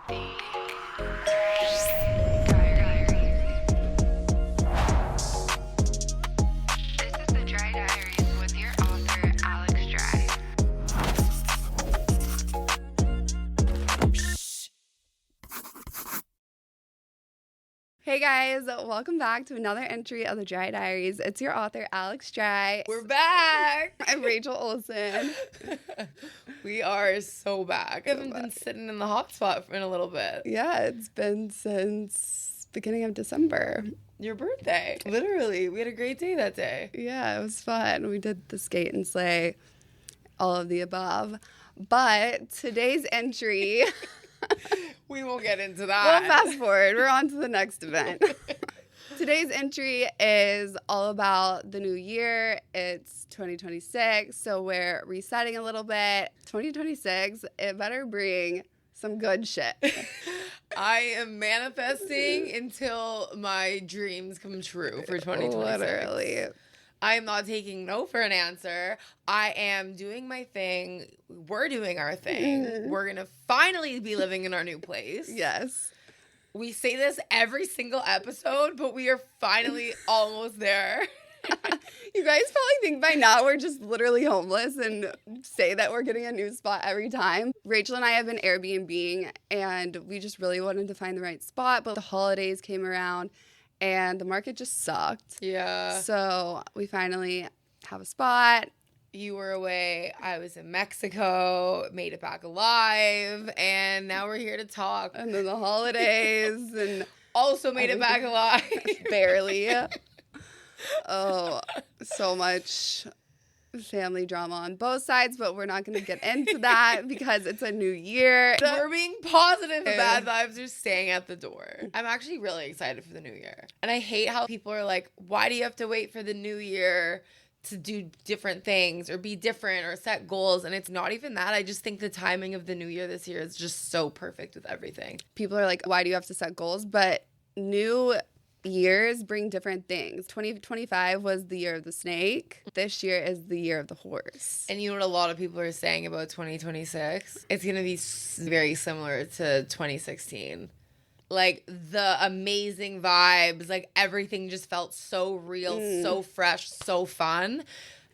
Hey guys, welcome back to another entry of the Dry Diaries. It's your author, Alex Dry. We're back. I'm Rachel Olsen. We are so back. I haven't been sitting in the hot spot in a little bit. Yeah, it's been since beginning of December. Your birthday. Literally. We had a great day that day. Yeah, it was fun. We did the skate and sleigh, all of the above. But today's entry... We won't get into that. We'll fast forward. We're on to the next event. Today's entry is all about the new year. It's 2026, so we're resetting a little bit. 2026, it better bring some good shit. I am manifesting until my dreams come true for 2026. Literally. I am not taking no for an answer. I am doing my thing. We're doing our thing. We're going to finally be living in our new place. Yes. We say this every single episode, but we are finally almost there. You guys probably think by now we're just literally homeless and say that we're getting a new spot every time. Rachel and I have been Airbnb-ing, and we just really wanted to find the right spot, but the holidays came around. And the market just sucked. Yeah. So we finally have a spot. You were away. I was in Mexico, made it back alive. And now we're here to talk. And then the holidays. And also made it back alive. Barely. Oh, so much family drama on both sides, but we're not going to get into that because it's a new year. We're being positive. The bad vibes are staying at the door. I'm actually really excited for the new year. And I hate how people are like, why do you have to wait for the new year to do different things or be different or set goals? And it's not even that. I just think the timing of the new year this year is just so perfect with everything. People are like, why do you have to set goals? But new years bring different things. 2025 was the year of the snake. This year is the year of the horse. And you know what a lot of people are saying about 2026? It's going to be very similar to 2016. Like the amazing vibes, like everything just felt so real, so fresh, so fun.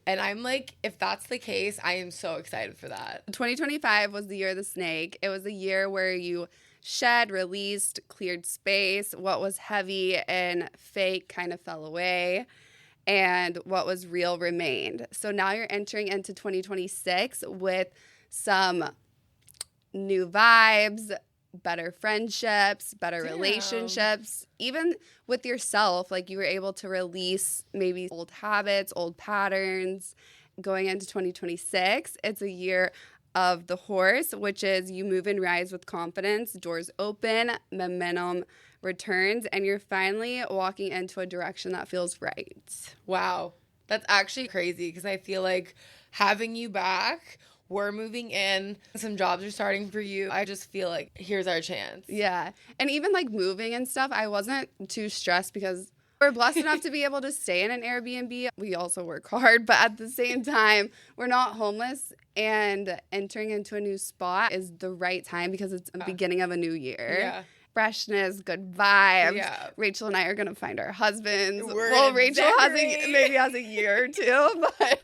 And I'm like, if that's the case, I am so excited for that. 2025 was the year of the snake. It was a year where you shed, released, cleared space. What was heavy and fake kind of fell away, and what was real remained. So now you're entering into 2026 with some new vibes, better friendships, better relationships, even with yourself. Like you were able to release maybe old habits, old patterns. Going into 2026, it's a year of the horse, which is you move and rise with confidence, doors open, momentum returns, and you're finally walking into a direction that feels right. Wow. That's actually crazy because I feel like having you back, we're moving in, some jobs are starting for you. I just feel like here's our chance. Yeah. And even like moving and stuff, I wasn't too stressed because we're blessed enough to be able to stay in an Airbnb. We also work hard, but at the same time, we're not homeless, and entering into a new spot is the right time because it's the beginning of a new year. Yeah. Freshness, good vibes. Yeah. Rachel and I are going to find our husbands. Rachel maybe has a year or two, but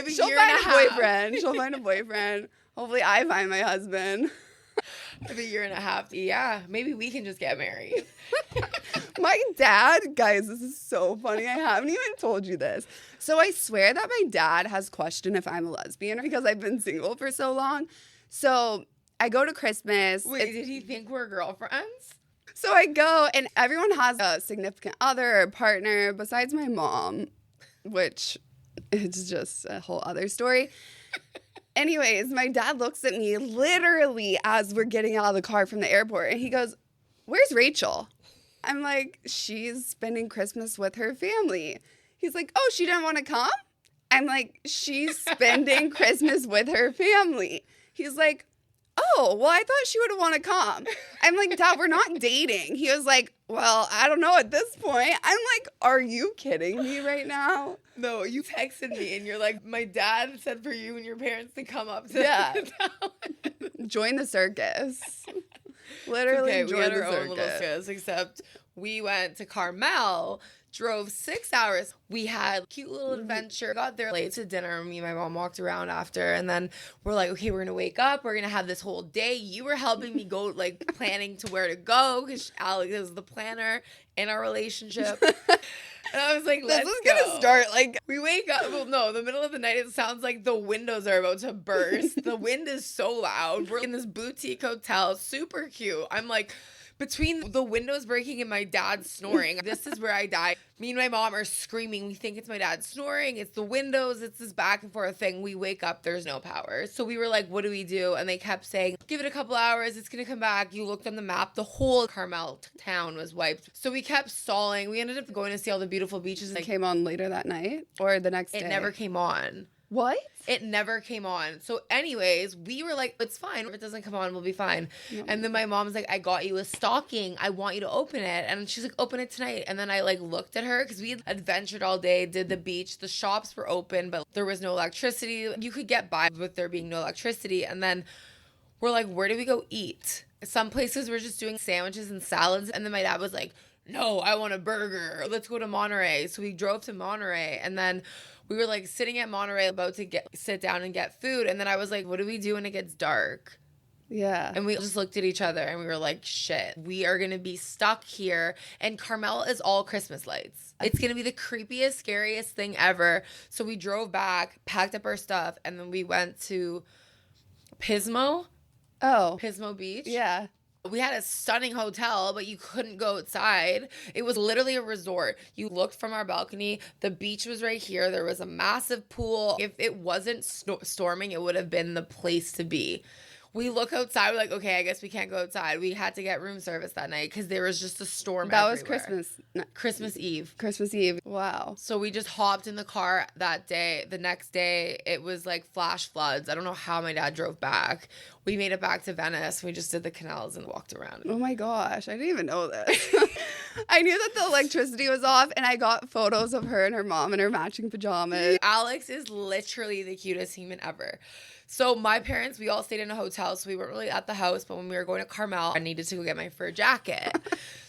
she'll find a boyfriend. She'll find a boyfriend. Hopefully I find my husband. I have a year and a half. Yeah, maybe we can just get married. My dad, guys, this is so funny. I haven't even told you this. So I swear that my dad has questioned if I'm a lesbian because I've been single for so long. So I go to Christmas. Wait, did he think we're girlfriends? So I go, and everyone has a significant other or partner besides my mom, which is just a whole other story. Anyways, my dad looks at me literally as we're getting out of the car from the airport, and he goes, "Where's Rachel?" I'm like, "She's spending Christmas with her family." He's like, "Oh, she didn't want to come?" I'm like, "She's spending Christmas with her family." He's like, "Oh, well, I thought she would want to come." I'm like, "Dad, we're not dating." He was like, "Well, I don't know at this point." I'm like, "Are you kidding me right now?" No, you texted me and you're like, my dad said for you and your parents to come up to Yeah. the town. Join the circus. Literally okay, we had joined our the own little circuit. circus, except we went to Carmel, drove 6 hours. We had a cute little adventure. Got there late to dinner. Me and my mom walked around after, and then we're like, okay, we're gonna wake up. We're gonna have this whole day. You were helping me go, like, planning to where to go because Alex is the planner in our relationship. And I was like, let's This is go. gonna start like We wake up. Well, no, the middle of the night, it sounds like the windows are about to burst. The wind is so loud. We're in this boutique hotel, super cute. I'm like, between the windows breaking and my dad snoring, this is where I die. Me and my mom are screaming. We think it's my dad snoring. It's the windows. It's this back and forth thing. We wake up. There's no power. So we were like, what do we do? And they kept saying, give it a couple hours. It's going to come back. You looked on the map. The whole Carmel town was wiped. So we kept stalling. We ended up going to see all the beautiful beaches. it came on later that night or the next day. It never came on. What? It never came on. So anyways, we were like, it's fine. If it doesn't come on, we'll be fine. No. And then my mom's like, I got you a stocking. I want you to open it. And she's like, open it tonight. And then I like looked at her because we had adventured all day, did the beach. The shops were open, but there was no electricity. You could get by with there being no electricity. And then we're like, where do we go eat? Some places were just doing sandwiches and salads. And then my dad was like, no, I want a burger. Let's go to Monterey. So we drove to Monterey, and then we were like sitting at Monterey about to sit down and get food. And then I was like, what do we do when it gets dark? Yeah. And we just looked at each other and we were like, shit, we are going to be stuck here. And Carmel is all Christmas lights. It's going to be the creepiest, scariest thing ever. So we drove back, packed up our stuff, and then we went to Pismo Beach. Yeah. We had a stunning hotel, but you couldn't go outside. It was literally a resort. You looked from our balcony. The beach was right here. There was a massive pool. If it wasn't storming, it would have been the place to be. We look outside. We're like, okay, I guess we can't go outside. We had to get room service that night because there was just a storm That was everywhere. Christmas Eve. Christmas Eve. Wow. So we just hopped in the car that day. The next day, it was like flash floods. I don't know how my dad drove back. We made it back to Venice. We just did the canals and walked around. Oh my gosh, I didn't even know this. I knew that the electricity was off, and I got photos of her and her mom in her matching pajamas. Alex is literally the cutest human ever. So my parents, we all stayed in a hotel, so we weren't really at the house, but when we were going to Carmel, I needed to go get my fur jacket.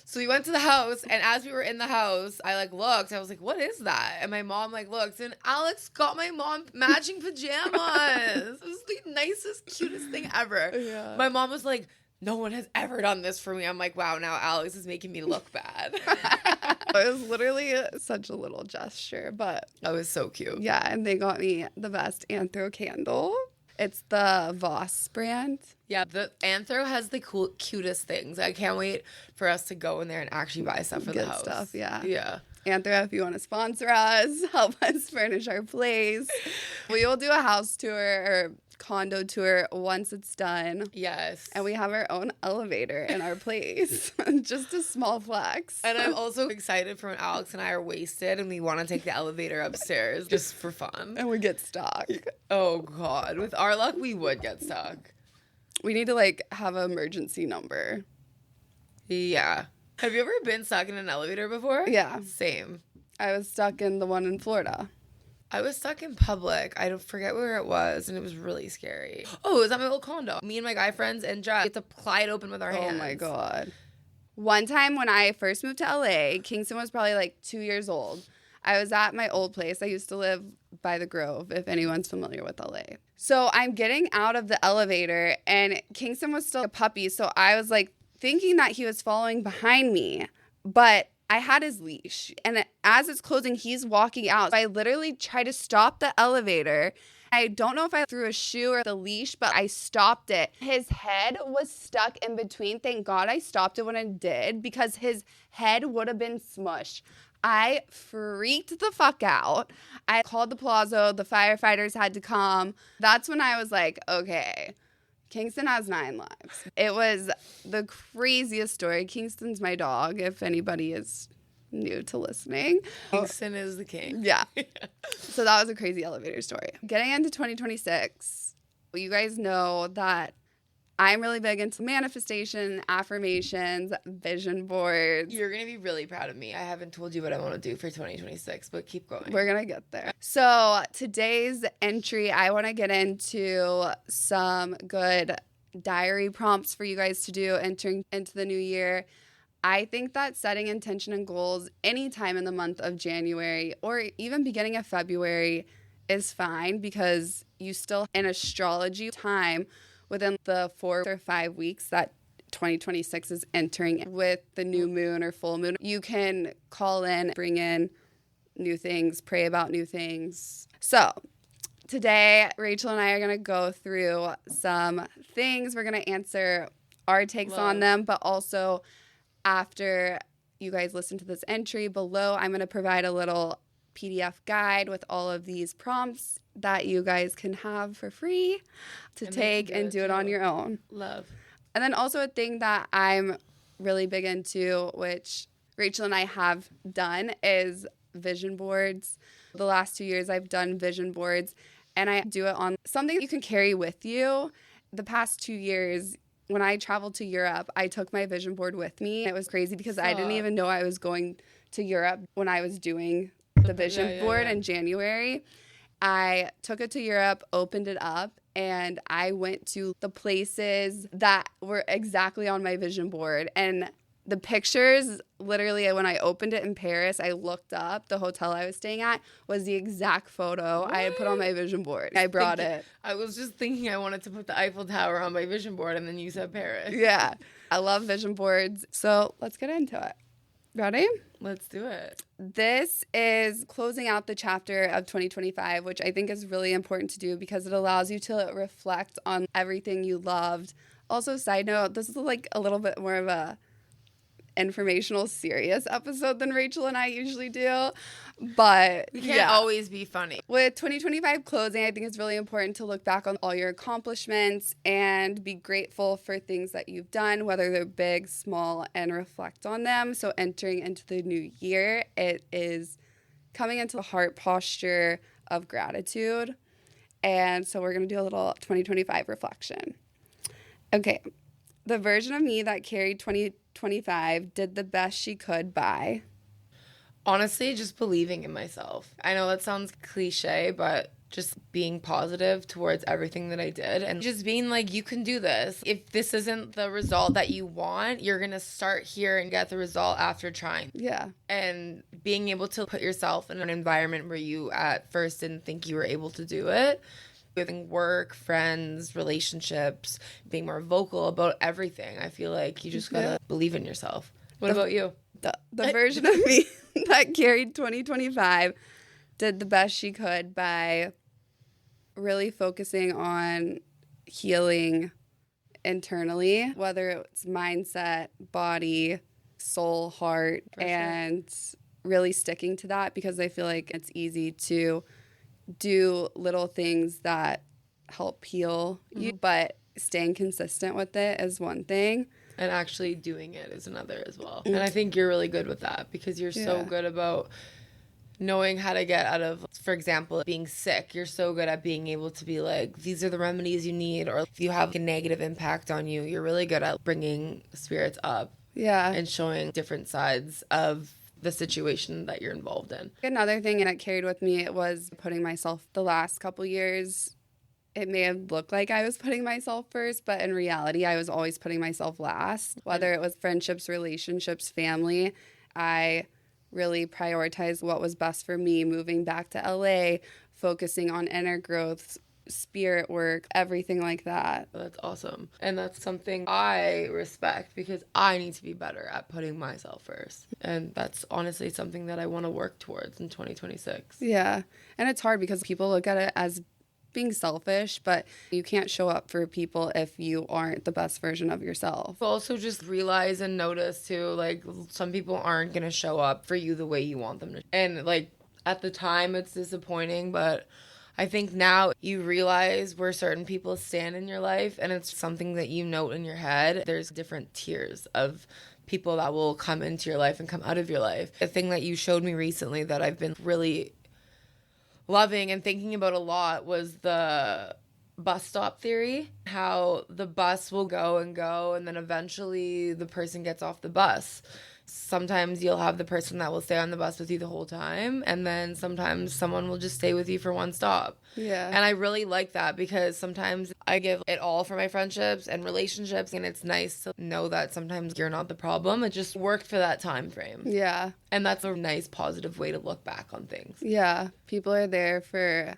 So we went to the house, and as we were in the house, I like looked, I was like, what is that? And my mom like looked, and Alex got my mom matching pajamas. It was the nicest, cutest thing ever. Yeah. My mom was like, no one has ever done this for me. I'm like, wow, now Alex is making me look bad. It was literally such a little gesture, but That was so cute. yeah, and they got me the best Anthro candle. It's the Voss brand. Yeah, the Anthro has the cutest things. I can't wait for us to go in there and actually buy stuff for the Good house. stuff, yeah. Yeah. Anthro, if you want to sponsor us, help us furnish our place. We will do a house tour or condo tour once it's done. Yes. And we have our own elevator in our place. Just a small flex. And I'm also excited for when Alex and I are wasted and we want to take the elevator upstairs just for fun. And we get stuck. Oh, God. With our luck, we would get stuck. We need to like have an emergency number. Yeah. Have you ever been stuck in an elevator before? Yeah. Same. I was stuck in the one in Florida. I was stuck in public. I don't forget where it was, and it was really scary. Oh, it was at my old condo. Me and my guy friends and Jess had to pry it open with our hands. Oh my God. One time when I first moved to LA, Kingston was probably like 2 years old. I was at my old place. I used to live by the Grove, if anyone's familiar with LA. So I'm getting out of the elevator, and Kingston was still a puppy. So I was like thinking that he was following behind me, but I had his leash. And as it's closing, he's walking out. I literally tried to stop the elevator. I don't know if I threw a shoe or the leash, but I stopped it. His head was stuck in between. Thank God I stopped it when I did, because his head would have been smushed. I freaked the fuck out. I called the Plaza. The firefighters had to come. That's when I was like, okay, Kingston has 9 lives. It was the craziest story. Kingston's my dog, if anybody is new to listening. Kingston is the king. Yeah. So that was a crazy elevator story. Getting into 2026, you guys know that I'm really big into manifestation, affirmations, vision boards. You're going to be really proud of me. I haven't told you what I want to do for 2026, but keep going. We're going to get there. So today's entry, I want to get into some good diary prompts for you guys to do entering into the new year. I think that setting intention and goals anytime in the month of January or even beginning of February is fine, because you still, in astrology time, within the 4 or 5 weeks that 2026 is entering with the new moon or full moon, you can call in, bring in new things, pray about new things. So today, Rachel and I are going to go through some things. We're going to answer our takes on them, but also after you guys listen to this entry below, I'm going to provide a little PDF guide with all of these prompts that you guys can have for free to take and do it on your own. Love. And then also a thing that I'm really big into, which Rachel and I have done, is vision boards. The last 2 years I've done vision boards, and I do it on something you can carry with you. The past 2 years, when I traveled to Europe, I took my vision board with me. It was crazy because I didn't even know I was going to Europe when I was doing the vision board in January. I took it to Europe, opened it up, and I went to the places that were exactly on my vision board. And the pictures, literally, when I opened it in Paris, I looked up. The hotel I was staying at was the exact photo I had put on my vision board. I brought it. I was just thinking I wanted to put the Eiffel Tower on my vision board, and then you said Paris. Yeah. I love vision boards. So let's get into it. Ready? Let's do it. This is closing out the chapter of 2025, which I think is really important to do because it allows you to reflect on everything you loved. Also, side note, this is like a little bit more of a informational, serious episode than Rachel and I usually do, but we can't always be funny. With 2025 closing, I think it's really important to look back on all your accomplishments and be grateful for things that you've done, whether they're big, small, and reflect on them. So entering into the new year, it is coming into the heart posture of gratitude. And so we're going to do a little 2025 reflection. Okay. The version of me that carried 2025 did the best she could by... Honestly, just believing in myself. I know that sounds cliche, but just being positive towards everything that I did and just being like, you can do this. If this isn't the result that you want, you're going to start here and get the result after trying. Yeah. And being able to put yourself in an environment where you at first didn't think you were able to do it. With work, friends, relationships, being more vocal about everything. I feel like you just gotta believe in yourself. What about you? The version of me that carried 2025 did the best she could by really focusing on healing internally, whether it's mindset, body, soul, heart, and really sticking to that, because I feel like it's easy to do little things that help heal you, but staying consistent with it is one thing. And actually doing it is another as well. And I think you're really good with that because you're so good about knowing how to get out of, for example, being sick. You're so good at being able to be like, these are the remedies you need. Or if you have a negative impact on you, you're really good at bringing spirits up. Yeah. And showing different sides of the situation that you're involved in. Another thing that carried with me was putting myself the last couple years. It may have looked like I was putting myself first, but in reality, I was always putting myself last. Whether it was friendships, relationships, family, I really prioritized what was best for me, moving back to LA, focusing on inner growth, spirit work, everything like that. That's awesome. And that's something I respect because I need to be better at putting myself first. And that's honestly something that I want to work towards in 2026. Yeah. And it's hard because people look at it as being selfish, but you can't show up for people if you aren't the best version of yourself. Also just realize and notice too, like some people aren't going to show up for you the way you want them to. And like at the time it's disappointing, but I think now you realize where certain people stand in your life, and it's something that you note in your head. There's different tiers of people that will come into your life and come out of your life. The thing that you showed me recently that I've been really loving and thinking about a lot was the bus stop theory, how the bus will go and then eventually the person gets off the bus. Sometimes you'll have the person that will stay on the bus with you the whole time, and then sometimes someone will just stay with you for one stop. Yeah. And I really like that because sometimes I give it all for my friendships and relationships, and it's nice to know that sometimes you're not the problem. It just worked for that time frame. Yeah. And that's a nice positive way to look back on things. Yeah. People are there for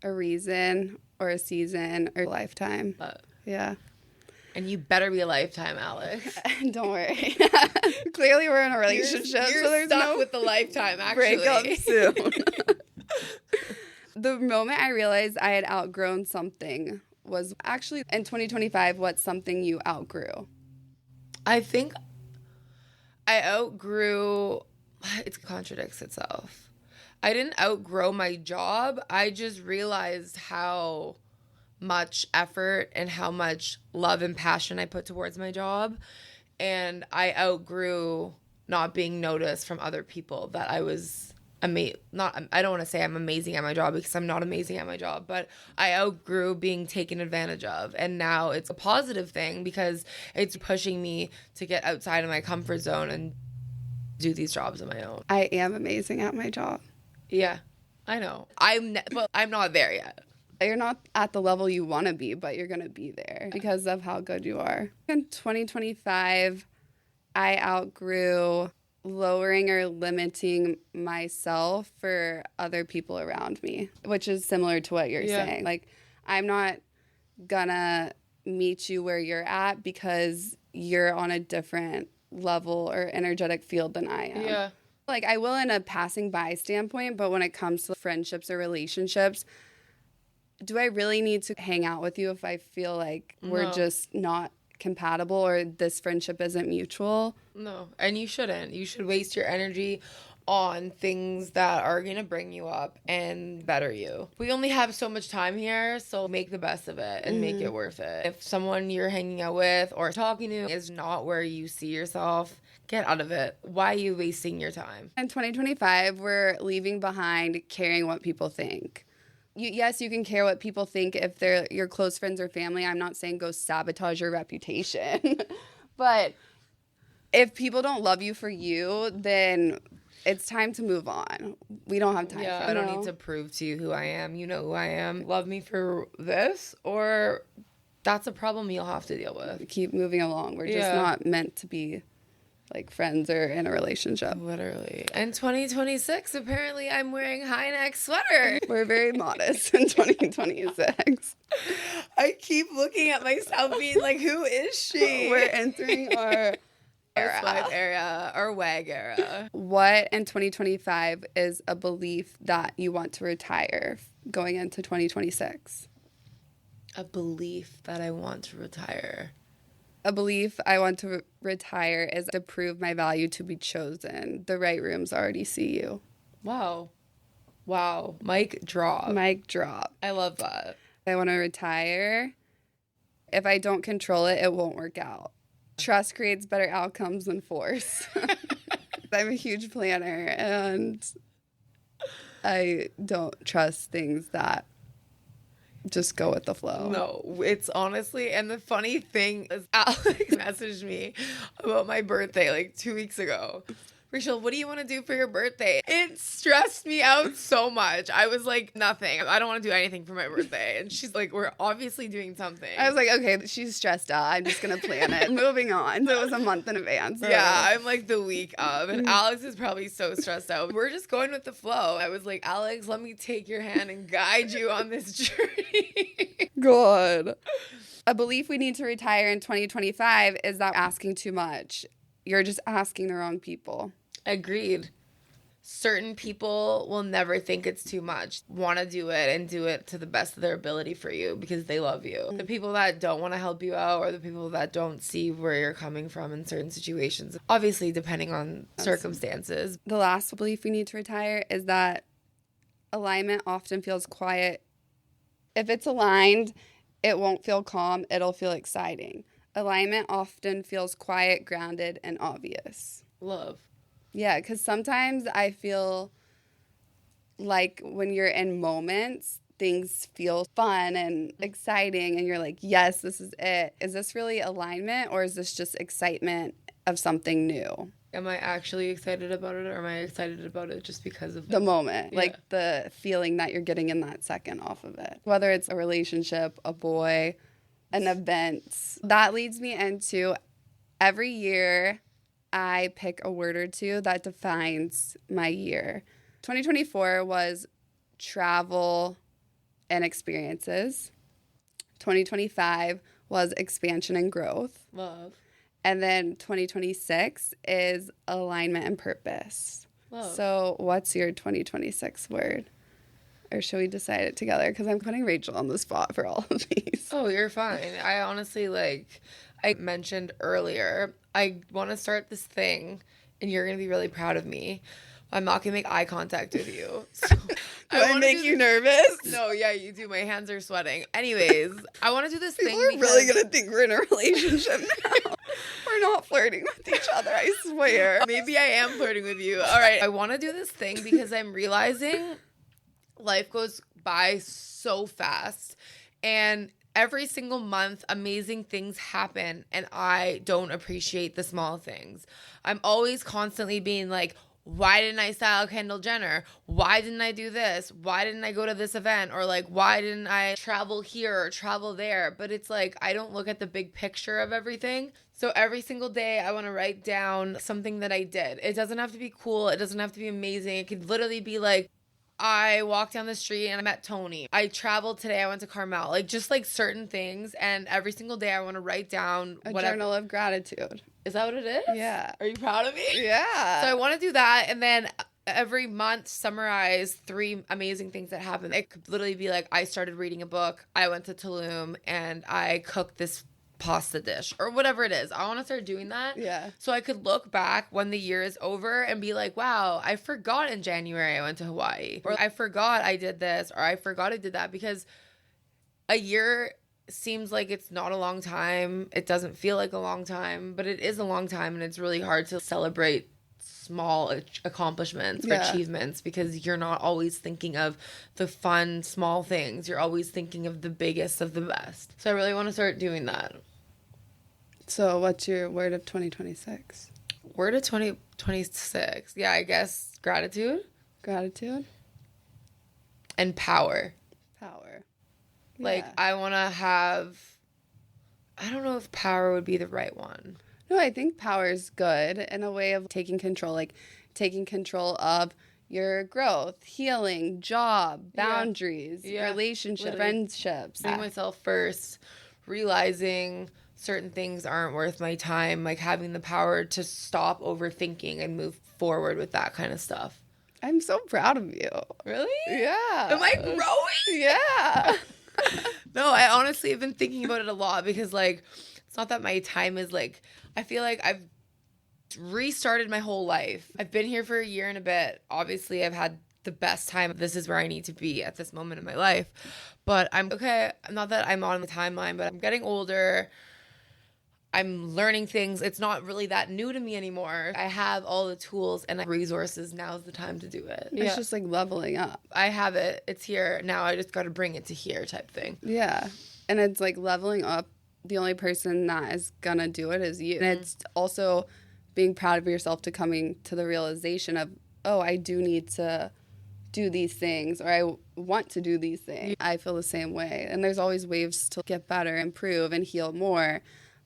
a reason or a season or a lifetime. Yeah. And you better be a lifetime, Alex. Don't worry. Clearly we're in a relationship, You're so there's stuck no with the lifetime, actually. breakup soon. The moment I realized I had outgrown something was actually in 2025, what's something you outgrew? I think I outgrew, it contradicts itself. I didn't outgrow my job. I just realized how much effort and how much love and passion I put towards my job. And I outgrew not being noticed from other people that I was I don't want to say I'm amazing at my job because I'm not amazing at my job, but I outgrew being taken advantage of. And now it's a positive thing because it's pushing me to get outside of my comfort zone and do these jobs on my own. I am amazing at my job. Yeah, I know. But I'm not there yet. You're not at the level you want to be, but you're going to be there because of how good you are. In 2025, I outgrew lowering or limiting myself for other people around me, which is similar to what you're saying. Like, I'm not going to meet you where you're at because you're on a different level or energetic field than I am. Yeah. Like, I will in a passing by standpoint, but when it comes to friendships or relationships, do I really need to hang out with you if I feel like we're just not compatible or this friendship isn't mutual? No, and you shouldn't. You should waste your energy on things that are going to bring you up and better you. We only have so much time here, so make the best of it and make it worth it. If someone you're hanging out with or talking to is not where you see yourself, get out of it. Why are you wasting your time? In 2025, we're leaving behind caring what people think. Yes, you can care what people think if they're your close friends or family. I'm not saying go sabotage your reputation. But if people don't love you for you, then it's time to move on. We don't have time for that. I don't need to prove to you who I am. You know who I am. Love me for this, or that's a problem you'll have to deal with. Keep moving along. We're just not meant to be like friends or in a relationship. Literally. In 2026, apparently I'm wearing high neck sweater. We're very modest in 2026. I keep looking at myself being like, who is she? We're entering our Swipe era or WAG era. What in 2025 is a belief that you want to retire going into 2026? A belief that I want to retire. A belief I want to retire is to prove my value to be chosen. The right rooms already see you. Wow. Mic drop. Mic drop. I love that. I want to retire. If I don't control it, it won't work out. Trust creates better outcomes than force. I'm a huge planner, and I don't trust things that just go with the flow. No, it's honestly, and the funny thing is Alex messaged me about my birthday like 2 weeks ago. Rachel, what do you want to do for your birthday? It stressed me out so much. I was like, nothing. I don't want to do anything for my birthday. And she's like, we're obviously doing something. I was like, okay, she's stressed out. I'm just going to plan it. Moving on. So it was a month in advance. So. Yeah, I'm like the week of. And Alex is probably so stressed out. We're just going with the flow. I was like, Alex, let me take your hand and guide you on this journey. God. A belief we need to retire in 2025 is that asking too much. You're just asking the wrong people. Agreed. Certain people will never think it's too much, want to do it and do it to the best of their ability for you because they love you. The people that don't want to help you out or the people that don't see where you're coming from in certain situations, obviously depending on circumstances. The last belief we need to retire is that alignment often feels quiet. If it's aligned, it won't feel calm, it'll feel exciting. Alignment often feels quiet, grounded, and obvious. Love. Yeah, because sometimes I feel like when you're in moments, things feel fun and exciting and you're like, yes, this is it. Is this really alignment or is this just excitement of something new? Am I actually excited about it or am I excited about it just because of the moment, Yeah. like the feeling that you're getting in that second off of it? Whether it's a relationship, a boy, an event. That leads me into every year I pick a word or two that defines my year. 2024 was travel and experiences. 2025 was expansion and growth. Love. And then 2026 is alignment and purpose. Love. So what's your 2026 word? Or should we decide it together? Because I'm putting Rachel on the spot for all of these. Oh, you're fine. I honestly, like I mentioned earlier, I want to start this thing and you're going to be really proud of me. I'm not going to make eye contact with you. So Do I make you nervous? No, yeah, you do. My hands are sweating. Anyways, I want to do this People thing are because really going to think we're in a relationship now. We're not flirting with each other, I swear. Maybe I am flirting with you. All right. I want to do this thing because I'm realizing life goes by so fast. And every single month, amazing things happen. And I don't appreciate the small things. I'm always constantly being like, why didn't I style Kendall Jenner? Why didn't I do this? Why didn't I go to this event? Or like, why didn't I travel here or travel there? But it's like, I don't look at the big picture of everything. So every single day I want to write down something that I did. It doesn't have to be cool. It doesn't have to be amazing. It could literally be like, I walked down the street and I met Tony. I traveled today. I went to Carmel. Like just like certain things. And every single day I want to write down A whatever. journal of gratitude. Is that what it is? Yeah. Are you proud of me? Yeah. So I want to do that. And then every month summarize 3 amazing things that happened. It could literally be like, I started reading a book. I went to Tulum and I cooked this pasta dish or whatever it is. I want to start doing that. Yeah. So I could look back when the year is over and be like, wow, I forgot in January I went to Hawaii, or I forgot I did this, or I forgot I did that, because a year seems like it's not a long time. It doesn't feel like a long time, but it is a long time, and it's really hard to celebrate small accomplishments or achievements because you're not always thinking of the fun small things. You're always thinking of the biggest of the best. So I really want to start doing that. So what's your word of 2026? Word of 2026. Yeah, I guess gratitude Gratitude? and power. Power. Like Yeah. I want to have, I don't know if power would be the right one. No, I think power is good in a way of taking control, like taking control of your growth, healing, job, boundaries, relationships, literally. Friendships. Putting myself first, realizing certain things aren't worth my time, like having the power to stop overthinking and move forward with that kind of stuff. I'm so proud of you. Really? Yeah. Am I growing? Yeah. No, I honestly have been thinking about it a lot because, like, it's not that my time is, like, I feel like I've restarted my whole life. I've been here for a year and a bit. Obviously, I've had the best time. This is where I need to be at this moment in my life. But I'm okay. Not that I'm on the timeline, but I'm getting older. I'm learning things. It's not really that new to me anymore. I have all the tools and resources. Now's the time to do it. It's just like leveling up. I have it. It's here. Now I just got to bring it to here type thing. Yeah. And it's like leveling up. The only person that is going to do it is you. And it's also being proud of yourself to coming to the realization of, oh, I do need to do these things, or I want to do these things. I feel the same way. And there's always ways to get better, improve, and heal more.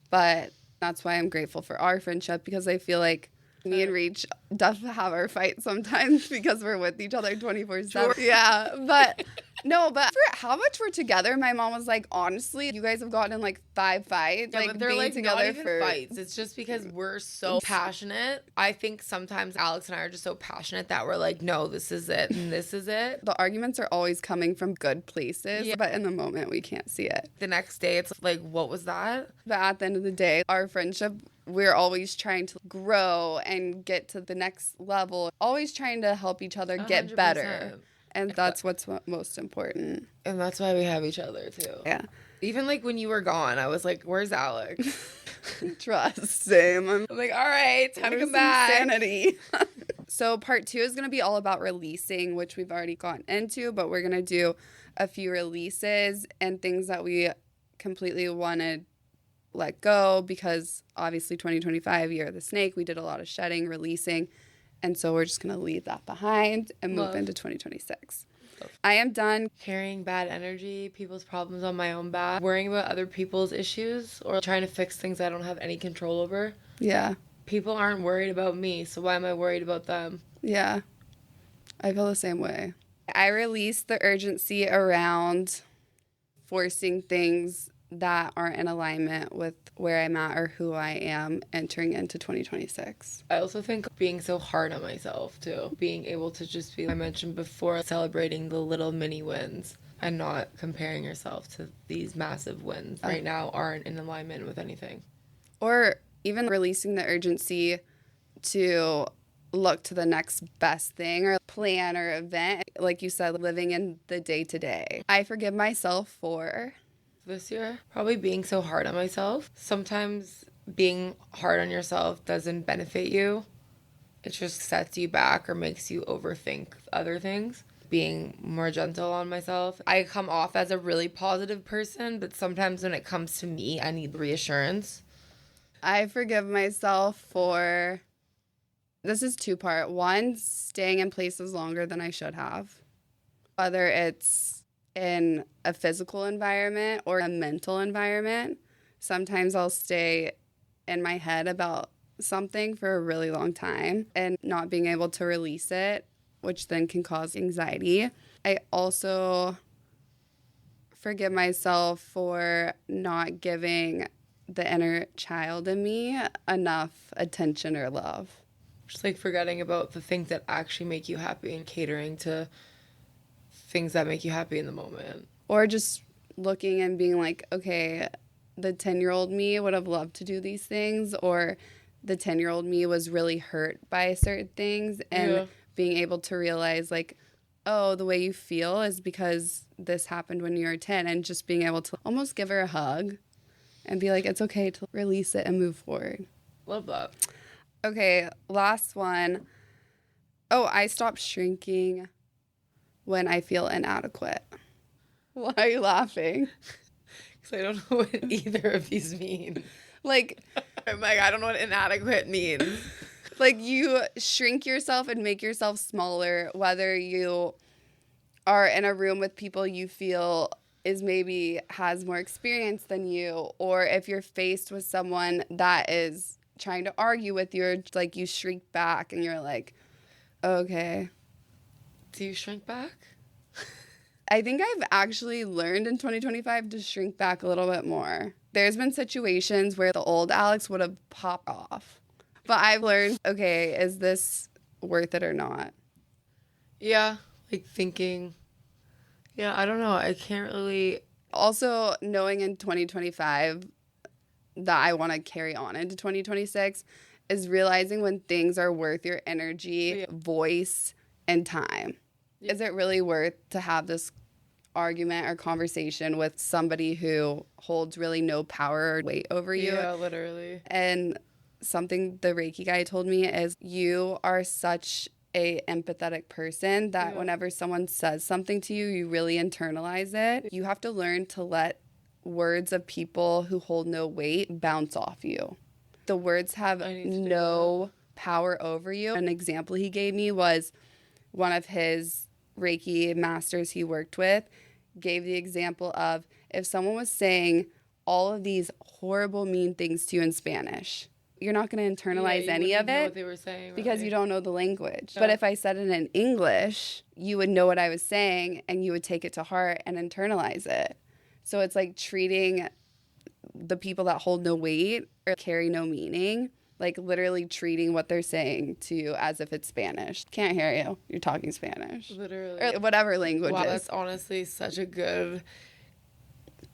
But that's why I'm grateful for our friendship, because I feel like me and Reach definitely have our fights sometimes because we're with each other 24/7. Sure. Yeah, but no, but for how much we're together, my mom was like, honestly, you guys have gotten in like 5 fights. Yeah, like but they're being like together not even for fights. It's just because we're so passionate. I think sometimes Alex and I are just so passionate that we're like, no, this is it and this is it. The arguments are always coming from good places, but in the moment we can't see it. The next day it's like, what was that? But at the end of the day, our friendship, we're always trying to grow and get to the next level, always trying to help each other get 100%. better. And that's what's most important. And that's why we have each other too. Yeah. Even like when you were gone, I was like, where's Alex? Trust. Same. I'm like, all right, time to Where's come back. Sanity. So part 2 is going to be all about releasing, which we've already gotten into, but we're going to do a few releases and things that we completely want to let go because obviously 2025, year of the snake, we did a lot of shedding, releasing, and so we're just going to leave that behind and move into 2026. I am done carrying bad energy, people's problems on my own back, worrying about other people's issues, or trying to fix things I don't have any control over. Yeah. People aren't worried about me, so why am I worried about them? Yeah. I feel the same way. I released the urgency around forcing things that aren't in alignment with where I'm at or who I am entering into 2026. I also think being so hard on myself, too. Being able to just be, I mentioned before, celebrating the little mini wins and not comparing yourself to these massive wins right now aren't in alignment with anything. Or even releasing the urgency to look to the next best thing or plan or event. Like you said, living in the day-to-day. I forgive myself for this year, probably being so hard on myself. Sometimes being hard on yourself doesn't benefit you. It just sets you back or makes you overthink other things. Being more gentle on myself. I come off as a really positive person, but sometimes when it comes to me, I need reassurance. I forgive myself for, this is 2-part. 1, staying in places longer than I should have. Whether it's in a physical environment or a mental environment. Sometimes I'll stay in my head about something for a really long time and not being able to release it, which then can cause anxiety. I also forgive myself for not giving the inner child in me enough attention or love. Just like forgetting about the things that actually make you happy and catering to things that make you happy in the moment. Or just looking and being like, okay, the 10-year-old me would have loved to do these things, or the 10-year-old me was really hurt by certain things, and being able to realize like, oh, the way you feel is because this happened when you were 10, and just being able to almost give her a hug and be like, it's okay to release it and move forward. Love that. Okay, last one. Oh, I stopped shrinking when I feel inadequate. Why are you laughing? Because I don't know what either of these mean. Like, I'm like, I don't know what inadequate means. Like, you shrink yourself and make yourself smaller, whether you are in a room with people you feel is maybe has more experience than you, or if you're faced with someone that is trying to argue with you, or like you shrink back and you're like, okay. Do you shrink back? I think I've actually learned in 2025 to shrink back a little bit more. There's been situations where the old Alex would have popped off. But I've learned, okay, is this worth it or not? Yeah, like thinking, yeah, I don't know. I can't really. Also, knowing in 2025 that I want to carry on into 2026 is realizing when things are worth your energy, voice, and time. Yeah. Is it really worth to have this argument or conversation with somebody who holds really no power or weight over you? Yeah, literally. And something the Reiki guy told me is you are such a empathetic person that whenever someone says something to you, you really internalize it. You have to learn to let words of people who hold no weight bounce off you. The words have no power over you. An example he gave me was one of his Reiki masters he worked with gave the example of if someone was saying all of these horrible, mean things to you in Spanish, you're not going to internalize any of it know what they were saying, because you don't know the language. Yeah. But if I said it in English, you would know what I was saying and you would take it to heart and internalize it. So it's like treating the people that hold no weight or carry no meaning, like literally treating what they're saying to you as if it's Spanish. Can't hear you. You're talking Spanish. Literally. Or whatever language wow, is. That's honestly such a good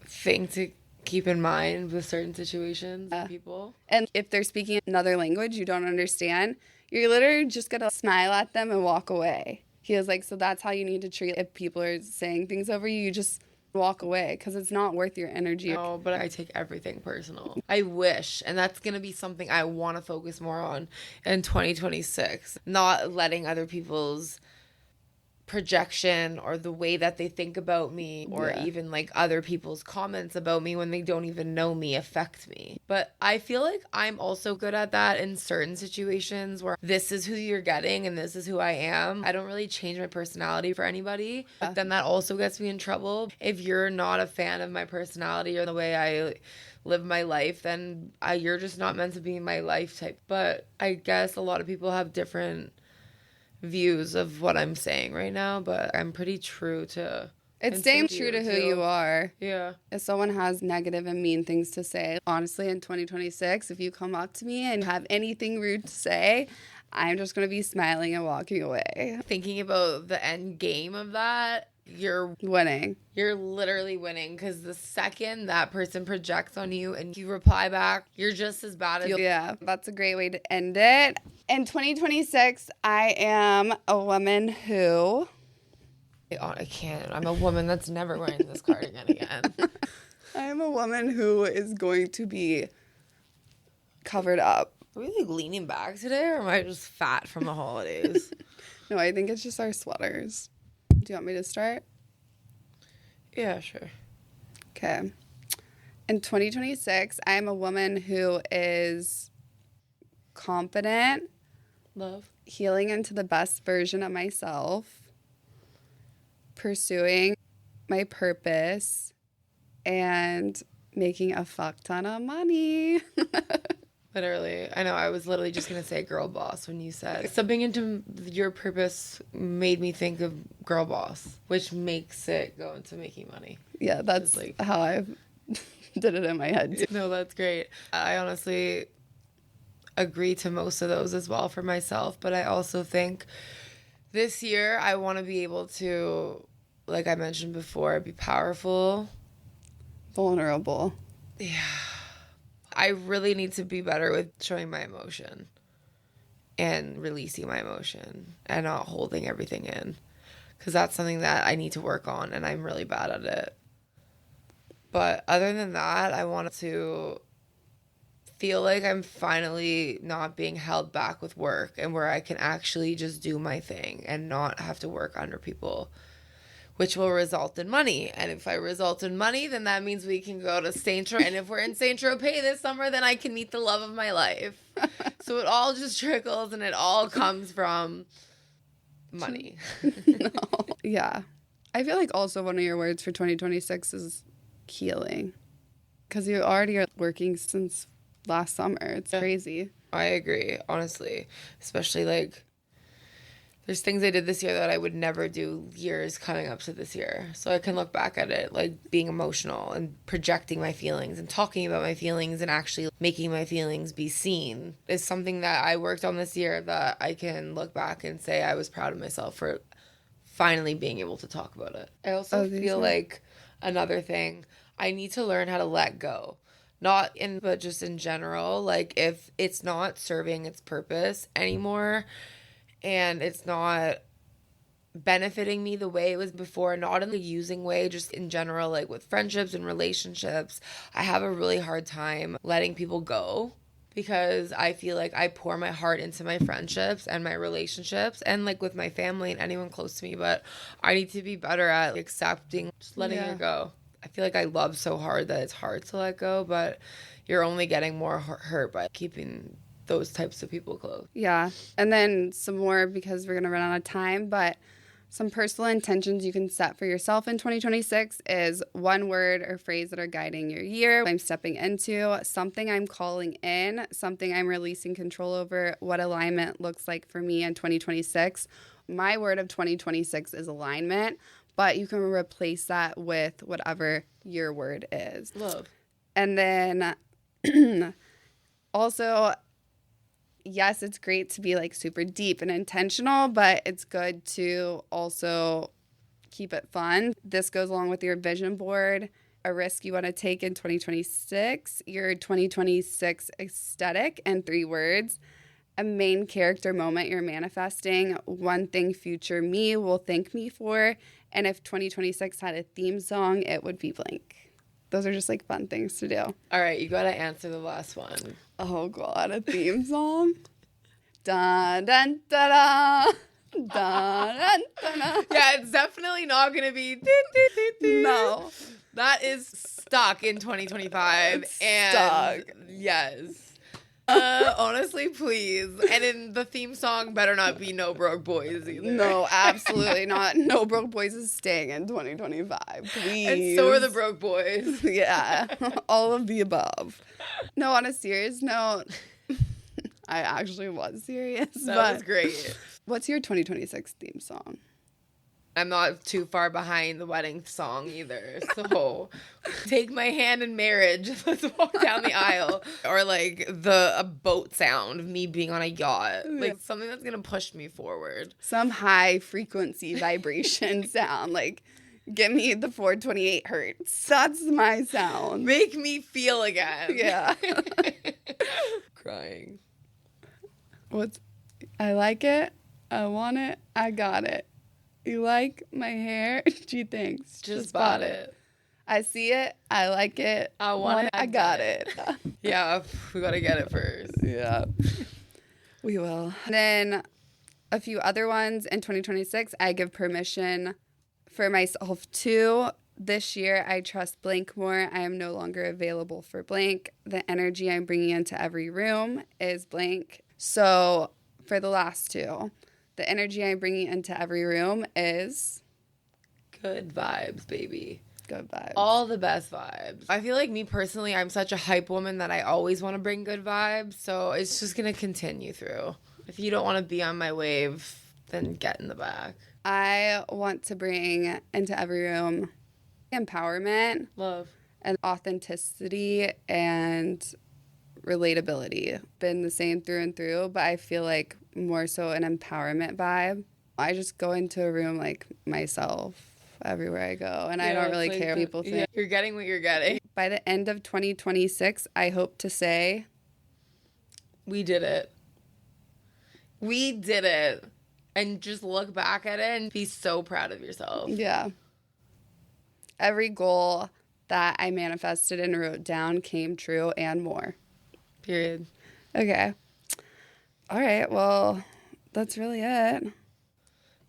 thing to keep in mind with certain situations and people. And if they're speaking another language you don't understand, you're literally just going to smile at them and walk away. He was like, so that's how you need to treat if people are saying things over you. You just walk away because it's not worth your energy. No, but I take everything personal. I wish, and that's going to be something I want to focus more on in 2026. Not letting other people's projection or the way that they think about me or even like other people's comments about me when they don't even know me affect me. But I feel like I'm also good at that in certain situations where this is who you're getting and this is who I am. I don't really change my personality for anybody, but then that also gets me in trouble. If you're not a fan of my personality or the way I live my life, then you're just not meant to be in my life type. But I guess a lot of people have different views of what I'm saying right now, but I'm pretty true to it's staying true to who you are. Yeah. If someone has negative and mean things to say, honestly, in 2026, if you come up to me and have anything rude to say, I'm just going to be smiling and walking away. Thinking about the end game of that, you're winning. You're literally winning, because the second that person projects on you and you reply back, you're just as bad as... Yeah, that's a great way to end it. In 2026, I am a woman who... I can't. I'm a woman that's never wearing this cardigan again. I'm a woman who is going to be covered up. Are we like leaning back today, or am I just fat from the holidays? No, I think it's just our sweaters. Do you want me to start? Yeah, sure. Okay. In 2026, I am a woman who is confident, love, healing into the best version of myself, pursuing my purpose, and making a fuck ton of money. Literally. I know, I was literally just going to say girl boss when you said stepping into your purpose made me think of girl boss, which makes it go into making money. Yeah, that's like how I did it in my head. No, that's great. I honestly agree to most of those as well for myself, but I also think this year I want to be able to, like I mentioned before, be powerful. Vulnerable. Yeah. I really need to be better with showing my emotion and releasing my emotion and not holding everything in, because that's something that I need to work on and I'm really bad at it. But other than that, I want to feel like I'm finally not being held back with work and where I can actually just do my thing and not have to work under people, which will result in money. And if I result in money, then that means we can go to Saint Tropez. And if we're in Saint Tropez this summer, then I can meet the love of my life. So it all just trickles and it all comes from money. No. Yeah. I feel like also one of your words for 2026 is healing. Because you already are working since last summer. It's crazy. I agree, honestly. Especially like... there's things I did this year that I would never do years coming up to this year. So I can look back at it, like being emotional and projecting my feelings and talking about my feelings and actually making my feelings be seen is something that I worked on this year that I can look back and say I was proud of myself for finally being able to talk about it. I also feel like another thing, I need to learn how to let go. But just in general, like if it's not serving its purpose anymore, and it's not benefiting me the way it was before, not in the using way, just in general, like with friendships and relationships, I have a really hard time letting people go, because I feel like I pour my heart into my friendships and my relationships and like with my family and anyone close to me, but I need to be better at accepting, just letting it go. I feel like I love so hard that it's hard to let go, but you're only getting more hurt by keeping those types of people close. Yeah. And then some more, because we're going to run out of time, but some personal intentions you can set for yourself in 2026 is one word or phrase that are guiding your year. I'm stepping into something, I'm calling in something, I'm releasing control over, what alignment looks like for me in 2026. My word of 2026 is alignment, but you can replace that with whatever your word is. Love. And then also, yes, it's great to be like super deep and intentional, but it's good to also keep it fun. This goes along with your vision board, a risk you want to take in 2026, your 2026 aesthetic, and 3 words, a main character moment you're manifesting, one thing future me will thank me for, And if 2026 had a theme song, it would be blank. Those are just like fun things to do. All right, you gotta answer the last one. Oh God, a theme song. Dun dun da da. Dun dun da. Yeah, it's definitely not gonna be. No. That is stuck in 2025. It's and stuck. Yes. Honestly, please. And in the theme song better not be No Broke Boys either. No, absolutely not. No Broke Boys is staying in 2025. Please. And so are the Broke Boys. Yeah. All of the above. No, on a serious note, I actually was serious. That was great. What's your 2026 theme song? I'm not too far behind the wedding song either. So take my hand in marriage. Let's walk down the aisle. Or like a boat sound of me being on a yacht. Like something that's going to push me forward. Some high frequency vibration sound. Like, give me the 428 hertz. That's my sound. Make me feel again. Yeah. Crying. I like it. I want it. I got it. You like my hair? Gee, thanks. Just bought it. I see it. I like it. I want it. I got it. Yeah, we got to get it first. Yeah. We will. Then a few other ones in 2026, I give permission for myself to. This year, I trust blank more. I am no longer available for blank. The energy I'm bringing into every room is blank. So for the last two, the energy I'm bringing into every room is good vibes, baby. Good vibes. All the best vibes. I feel like me personally, I'm such a hype woman that I always want to bring good vibes. So it's just going to continue through. If you don't want to be on my wave, then get in the back. I want to bring into every room empowerment, love, and authenticity and relatability. Been the same through and through, but I feel like more so an empowerment vibe. I just go into a room like myself everywhere I go, and I don't really care what people think. Yeah, you're getting what you're getting. By the end of 2026, I hope to say, we did it. We did it. And just look back at it and be so proud of yourself. Yeah. Every goal that I manifested and wrote down came true and more. Period. Okay. All right. Well, that's really it.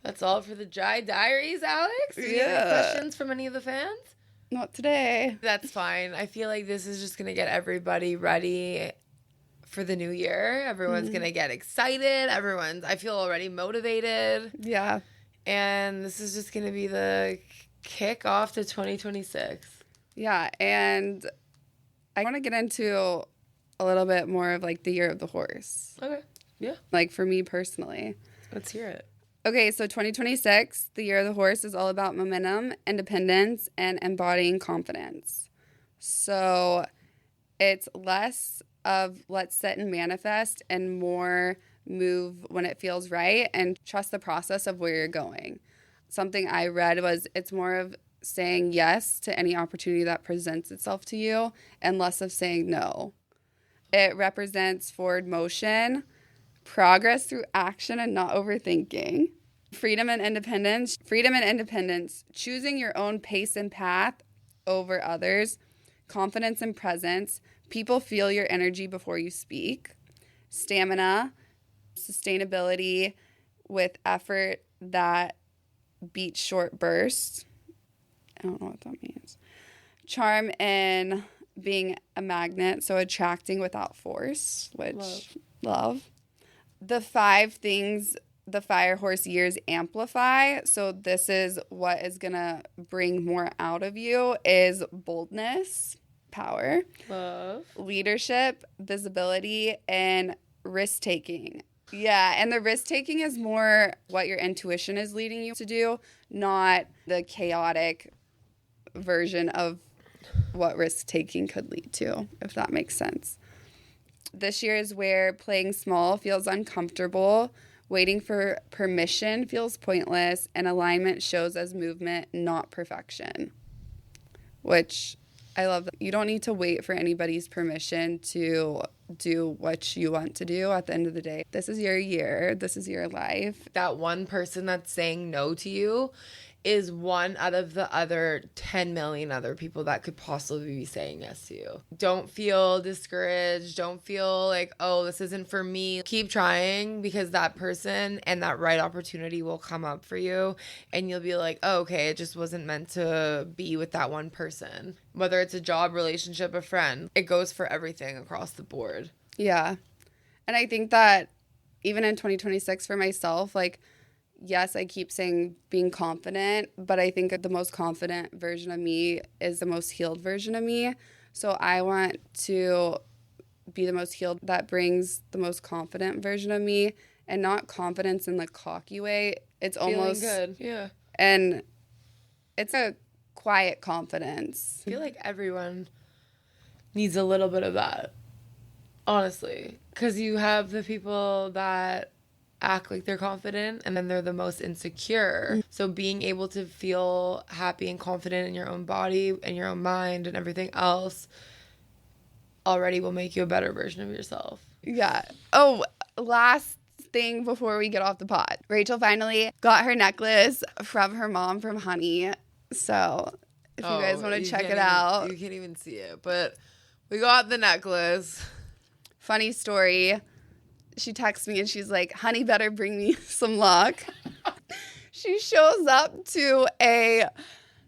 That's all for the Dry Diaries, Alex? Do you have any questions from any of the fans? Not today. That's fine. I feel like this is just going to get everybody ready for the new year. Everyone's going to get excited. I feel already motivated. Yeah. And this is just going to be the kick off to 2026. Yeah. And I want to get into a little bit more of like the year of the horse. Okay. Yeah. Like for me personally. Let's hear it. Okay, so 2026, the year of the horse, is all about momentum, independence, and embodying confidence. So it's less of let's set and manifest and more move when it feels right and trust the process of where you're going. Something I read was it's more of saying yes to any opportunity that presents itself to you and less of saying no. It represents forward motion, progress through action and not overthinking. Freedom and independence, choosing your own pace and path over others, confidence and presence, people feel your energy before you speak, stamina, sustainability with effort that beats short bursts. I don't know what that means. Charm and being a magnet, so attracting without force, which love. The 5 things the fire horse years amplify, so this is what is gonna bring more out of you, is boldness, power, love, leadership, visibility, and risk-taking. Yeah, and the risk-taking is more what your intuition is leading you to do, not the chaotic version of what risk-taking could lead to, if that makes sense. This year is where playing small feels uncomfortable, waiting for permission feels pointless, and alignment shows as movement, not perfection. Which I love. You don't need to wait for anybody's permission to do what you want to do at the end of the day. This is your year. This is your life. That one person that's saying no to you is one out of the other 10 million other people that could possibly be saying yes to you. Don't feel discouraged. Don't feel like, oh, this isn't for me. Keep trying, because that person and that right opportunity will come up for you, and you'll be like, oh, okay, it just wasn't meant to be with that one person. Whether it's a job, relationship, a friend, it goes for everything across the board. Yeah. And I think that even in 2026 for myself, like, yes, I keep saying being confident, but I think the most confident version of me is the most healed version of me. So I want to be the most healed that brings the most confident version of me, and not confidence in the cocky way. It's almost feeling good. Yeah. And it's a quiet confidence. I feel like everyone needs a little bit of that, honestly, because you have the people that act like they're confident, and then they're the most insecure. So being able to feel happy and confident in your own body and your own mind and everything else already will make you a better version of yourself. Yeah. Oh, last thing before we get off the pot. Rachel finally got her necklace from her mom from Honey. So if you guys want to check it out. You can't even see it, but we got the necklace. Funny story. She texts me and she's like, honey, better bring me some luck. She shows up to a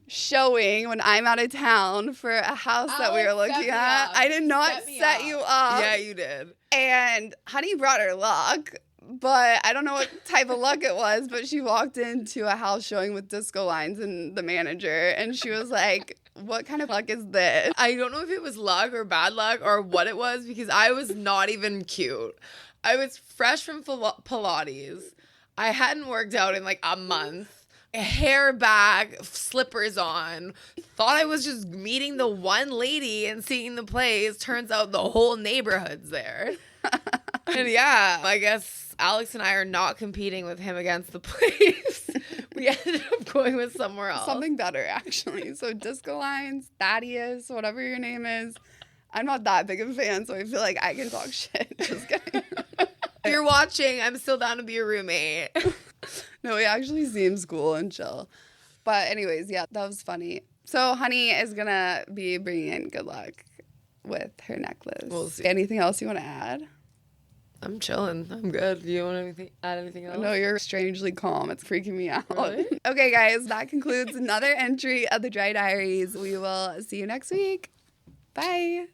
showing when I'm out of town for a house that we were looking at. I did not set you up. Yeah, you did. And honey brought her luck, but I don't know what type of luck it was, but she walked into a house showing with disco lines and the manager, and she was like, what kind of luck is this? I don't know if it was luck or bad luck or what it was, because I was not even cute. I was fresh from Pilates. I hadn't worked out in like a month. Hair back, slippers on. Thought I was just meeting the one lady and seeing the place. Turns out the whole neighborhood's there. And yeah, I guess Alex and I are not competing with him against the place. We ended up going with somewhere else. Something better, actually. So disco lines, Thaddeus, whatever your name is. I'm not that big of a fan, so I feel like I can talk shit. Just kidding. If you're watching, I'm still down to be a roommate. No, he actually seems cool and chill. But anyways, yeah, that was funny. So Honey is going to be bringing in good luck with her necklace. We'll see. Anything else you want to add? I'm chilling. I'm good. Do you want to add anything else? No, you're strangely calm. It's freaking me out. Really? Okay, guys, that concludes another entry of the Dry Diaries. We will see you next week. Bye.